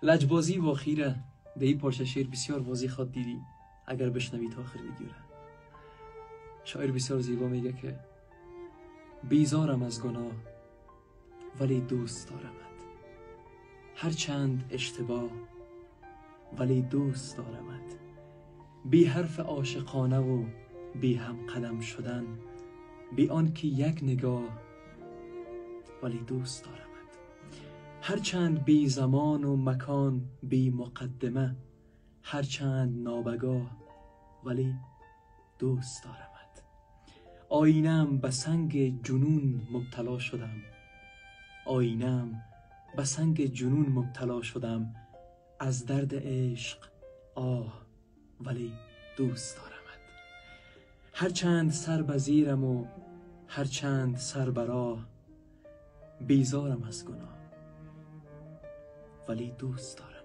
لجبازی و خیره به این پارچه شعر بسیار واضح خود دیدی اگر بشنوی تا آخر ویدیو را. شاعر بسیار زیبا میگه که بیزارم از گناه ولی دوست دارمت، هر چند اشتباه ولی دوست دارمت، بی حرف عاشقانه و بی هم قدم شدن، بی آن که یک نگاه ولی دوست دارمت، هر چند بی زمان و مکان بی مقدمه، هر چند نابگاه ولی دوست دارمت. آینم به سنگ جنون مبتلا شدم، آینم به سنگ جنون مبتلا شدم، از درد عشق آه ولی دوست دارمت. هر چند سر به زیرم و هر چند سر به راه، بیزارم از گناه ولی دوست دارم.